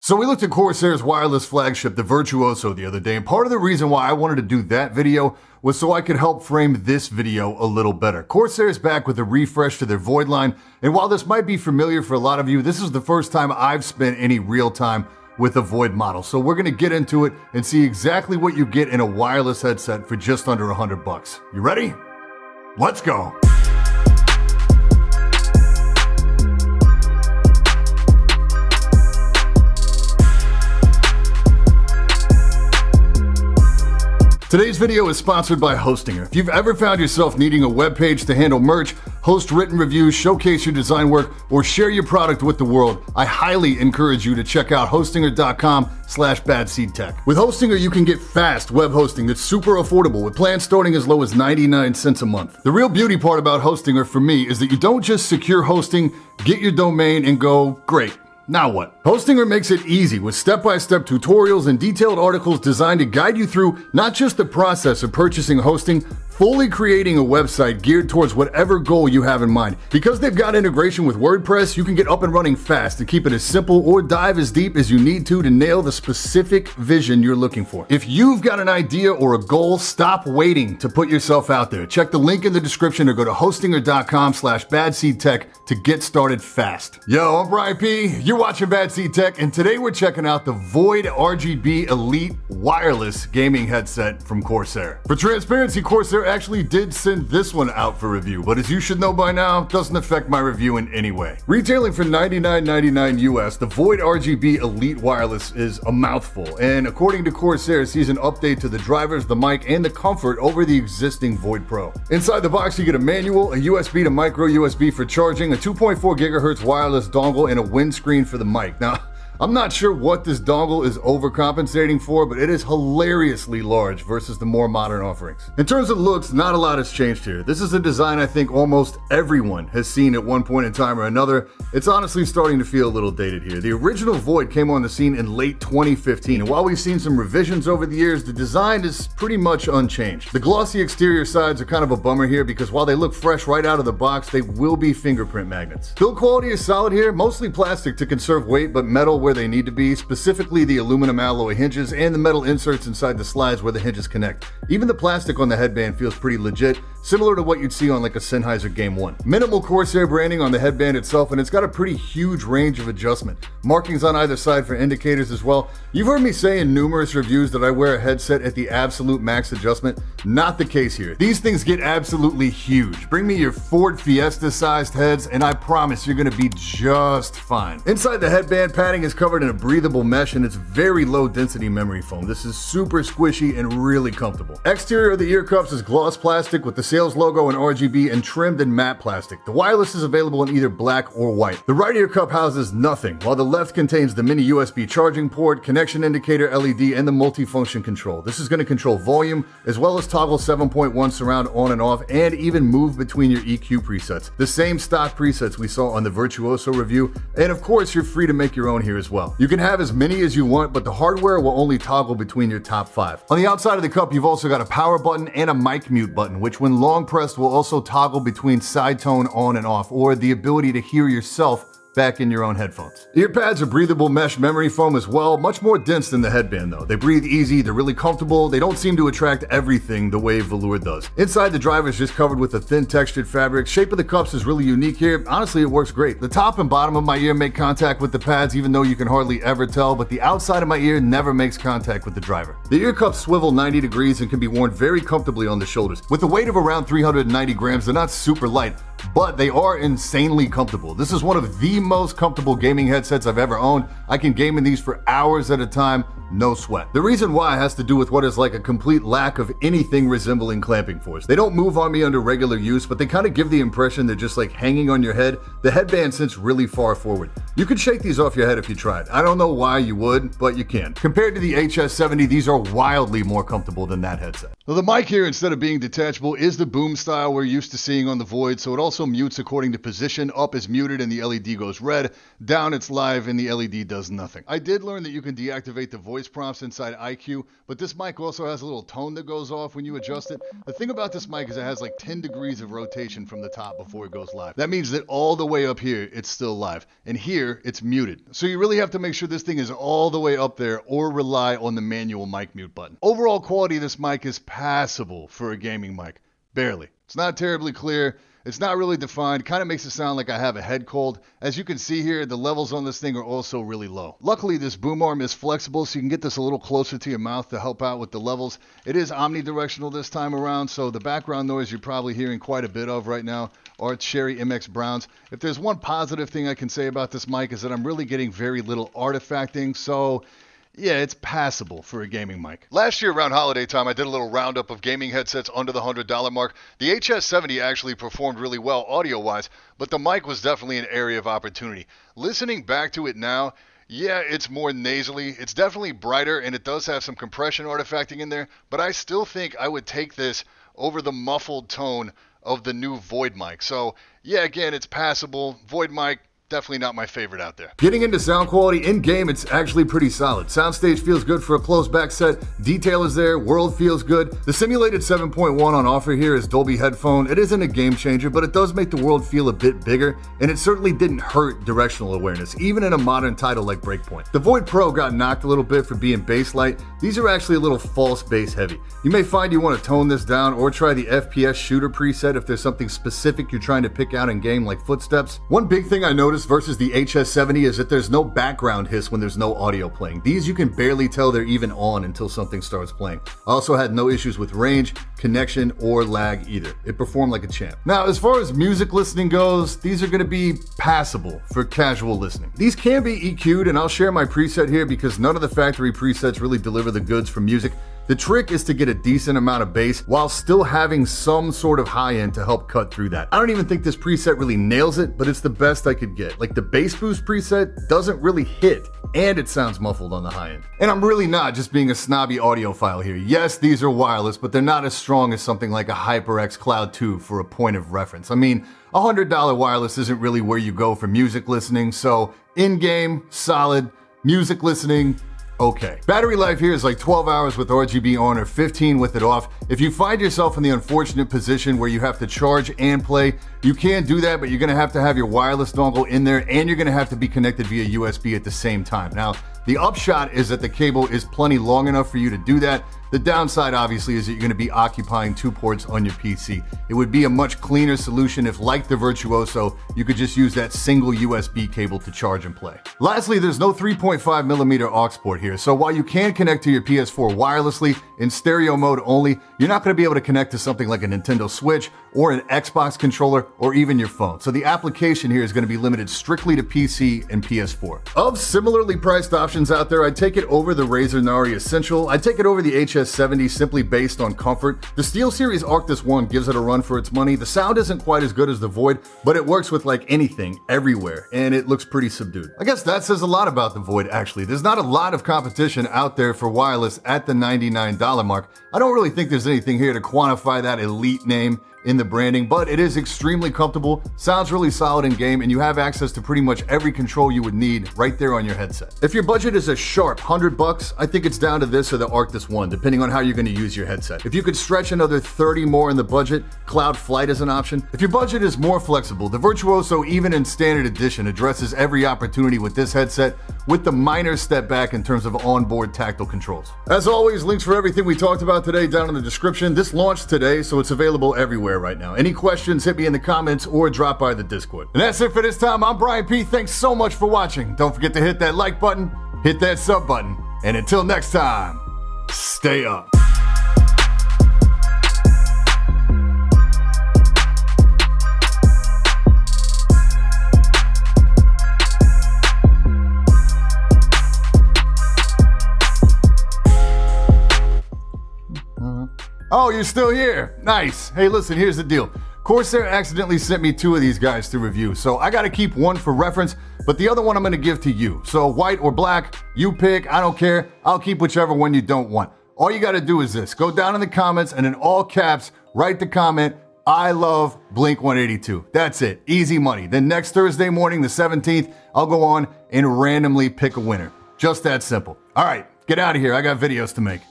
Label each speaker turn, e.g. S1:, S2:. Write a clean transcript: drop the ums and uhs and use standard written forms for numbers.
S1: So we looked at Corsair's wireless flagship, the Virtuoso, the other day, and part of the reason why I wanted to do that video was so I could help frame this video a little better. Corsair is back with a refresh to their VOID line, and while this might be familiar for a lot of you, this is the first time I've spent any real time with a VOID model. So we're gonna get into it and see exactly what you get in a wireless headset for just under $100. You ready? Let's go. Today's video is sponsored by Hostinger. If you've ever found yourself needing a web page to handle merch, host written reviews, showcase your design work, or share your product with the world, I highly encourage you to check out hostinger.com/badseedtech. With Hostinger, you can get fast web hosting that's super affordable with plans starting as low as 99 cents a month. The real beauty part about Hostinger for me is that you don't just secure hosting, get your domain, and go, great. Now what? Hostinger makes it easy with step-by-step tutorials and detailed articles designed to guide you through not just the process of purchasing hosting, fully creating a website geared towards whatever goal you have in mind. Because they've got integration with WordPress, you can get up and running fast and keep it as simple or dive as deep as you need to nail the specific vision you're looking for. If you've got an idea or a goal, stop waiting to put yourself out there. Check the link in the description or go to hostinger.com/badseedtech to get started fast. Yo, I'm Brian P. You're watching BadSeed Tech, and today we're checking out the VOID RGB ELITE wireless gaming headset from Corsair. For transparency, Corsair actually did send this one out for review, but as you should know by now, it doesn't affect my review in any way. Retailing for $99.99 US, the VOID RGB ELITE wireless is a mouthful, and according to Corsair, sees an update to the drivers, the mic, and the comfort over the existing VOID Pro. Inside the box, you get a manual, a USB to micro USB for charging, a 2.4 gigahertz wireless dongle, and a windscreen for the mic. Now, I'm not sure what this dongle is overcompensating for, but it is hilariously large versus the more modern offerings. In terms of looks, not a lot has changed here. This is a design I think almost everyone has seen at one point in time or another. It's honestly starting to feel a little dated here. The original VOID came on the scene in late 2015, and while we've seen some revisions over the years, the design is pretty much unchanged. The glossy exterior sides are kind of a bummer here because while they look fresh right out of the box, they will be fingerprint magnets. Build quality is solid here, mostly plastic to conserve weight, but metal where they need to be, specifically the aluminum alloy hinges and the metal inserts inside the slides where the hinges connect. Even the plastic on the headband feels pretty legit, similar to what you'd see on like a Sennheiser Game 1. Minimal Corsair branding on the headband itself, and it's got a pretty huge range of adjustment. Markings on either side for indicators as well. You've heard me say in numerous reviews that I wear a headset at the absolute max adjustment. Not the case here. These things get absolutely huge. Bring me your Ford Fiesta sized heads and I promise you're gonna be just fine. Inside the headband, padding is covered in a breathable mesh and it's very low density memory foam. This is super squishy and really comfortable. Exterior of the ear cups is gloss plastic with the sales logo in RGB and trimmed in matte plastic. The wireless is available in either black or white. The right ear cup houses nothing, while the left contains the mini USB charging port, connection indicator LED, and the multifunction control. This is going to control volume, as well as toggle 7.1 surround on and off, and even move between your EQ presets. The same stock presets we saw on the Virtuoso review, and of course you're free to make your own here as well. You can have as many as you want, but the hardware will only toggle between your top 5. On the outside of the cup, you've also got a power button and a mic mute button, which when long pressed will also toggle between side tone on and off, or the ability to hear yourself back in your own headphones. Ear pads are breathable mesh memory foam as well, much more dense than the headband though. They breathe easy, they're really comfortable, they don't seem to attract everything the way velour does. Inside the driver is just covered with a thin textured fabric. Shape of the cups is really unique here. Honestly, it works great. The top and bottom of my ear make contact with the pads even though you can hardly ever tell, but the outside of my ear never makes contact with the driver. The ear cups swivel 90 degrees and can be worn very comfortably on the shoulders. With a weight of around 390 grams, they're not super light, but they are insanely comfortable. This is one of the most comfortable gaming headsets I've ever owned. I can game in these for hours at a time, no sweat. The reason why has to do with what is like a complete lack of anything resembling clamping force. They don't move on me under regular use, but they kind of give the impression they're just like hanging on your head. The headband sits really far forward. You could shake these off your head if you tried. I don't know why you would, but you can. Compared to the HS70, these are wildly more comfortable than that headset. Now the mic here, instead of being detachable, is the boom style we're used to seeing on the VOID, so it also mutes according to position. Up is muted and the LED goes red, down it's live and the LED does nothing. I did learn that you can deactivate the voice voice prompts inside IQ, but this mic also has a little tone that goes off when you adjust it. The thing about this mic is it has like 10 degrees of rotation from the top before it goes live. That means that all the way up here, it's still live, and here, it's muted. So you really have to make sure this thing is all the way up there or rely on the manual mic mute button. Overall quality of this mic is passable for a gaming mic. Barely. It's not terribly clear. It's not really defined. Kind of makes it sound like I have a head cold. As you can see here, the levels on this thing are also really low. Luckily, this boom arm is flexible, so you can get this a little closer to your mouth to help out with the levels. It is omnidirectional this time around, so the background noise you're probably hearing quite a bit of right now are Cherry MX Browns. If there's one positive thing I can say about this mic is that I'm really getting very little artifacting, so yeah, it's passable for a gaming mic. Last year around holiday time, I did a little roundup of gaming headsets under the $100 mark. The HS70 actually performed really well audio-wise, but the mic was definitely an area of opportunity. Listening back to it now, yeah, it's more nasally. It's definitely brighter, and it does have some compression artifacting in there, but I still think I would take this over the muffled tone of the new VOID mic. So, yeah, again, it's passable. VOID mic, definitely not my favorite out there. Getting into sound quality in-game, it's actually pretty solid. Soundstage feels good for a closed back set. Detail is there. World feels good. The simulated 7.1 on offer here is Dolby headphone. It isn't a game changer, but it does make the world feel a bit bigger, and it certainly didn't hurt directional awareness, even in a modern title like Breakpoint. The VOID Pro got knocked a little bit for being bass light. These are actually a little false bass heavy. You may find you want to tone this down or try the FPS shooter preset if there's something specific you're trying to pick out in game like footsteps. One big thing I noticed versus the HS70 is that there's no background hiss when there's no audio playing. These you can barely tell they're even on until something starts playing. I also had no issues with range, connection, or lag either. It performed like a champ. Now, as far as music listening goes, these are going to be passable for casual listening. These can be EQ'd, and I'll share my preset here because none of the factory presets really deliver the goods for music. The trick is to get a decent amount of bass while still having some sort of high end to help cut through that. I don't even think this preset really nails it, but it's the best I could get. Like the bass boost preset doesn't really hit, and it sounds muffled on the high end. And I'm really not just being a snobby audiophile here. Yes, these are wireless, but they're not as strong as something like a HyperX Cloud 2 for a point of reference. I mean, $100 wireless isn't really where you go for music listening, so in-game, solid. Music listening, okay. Battery life here is like 12 hours with RGB on or 15 with it off. If you find yourself in the unfortunate position where you have to charge and play, you can do that, but you're gonna have to have your wireless dongle in there and you're gonna have to be connected via USB at the same time. Now, the upshot is that the cable is plenty long enough for you to do that. The downside, obviously, is that you're going to be occupying 2 ports on your PC. It would be a much cleaner solution if, like the Virtuoso, you could just use that single USB cable to charge and play. Lastly, there's no 3.5mm aux port here, so while you can connect to your PS4 wirelessly, in stereo mode only, you're not going to be able to connect to something like a Nintendo Switch or an Xbox controller or even your phone. So the application here is going to be limited strictly to PC and PS4. Of similarly priced options out there, I'd take it over the Razer Nari Essential. I'd take it over the HS70 simply based on comfort. The SteelSeries Arctis One gives it a run for its money. The sound isn't quite as good as the VOID, but it works with like anything, everywhere, and it looks pretty subdued. I guess that says a lot about the VOID actually. There's not a lot of competition out there for wireless at the $99 mark. I don't really think there's anything here to quantify that elite name in the branding, but it is extremely comfortable, sounds really solid in game, and you have access to pretty much every control you would need right there on your headset. If your budget is a sharp $100, I think it's down to this or the Arctis One, depending on how you're going to use your headset. If you could stretch another 30 more in the budget, Cloud Flight is an option. If your budget is more flexible, the Virtuoso, even in standard edition, addresses every opportunity with this headset, with the minor step back in terms of onboard tactile controls. As always, links for everything we talked about today down in the description. This launched today, so it's available everywhere right now. Any questions, hit me in the comments or drop by the Discord. And that's it for this time. I'm Brian P. Thanks so much for watching. Don't forget to hit that like button, hit that sub button, and until next time, stay up. Oh, you're still here. Nice. Hey, listen, here's the deal. Corsair accidentally sent me 2 of these guys to review, so I gotta keep one for reference, but the other one I'm gonna give to you. So white or black, you pick, I don't care. I'll keep whichever one you don't want. All you gotta do is this. Go down in the comments and in all caps, write the comment, I love Blink 182. That's it. Easy money. Then next Thursday morning, the 17th, I'll go on and randomly pick a winner. Just that simple. All right. Get out of here, I got videos to make.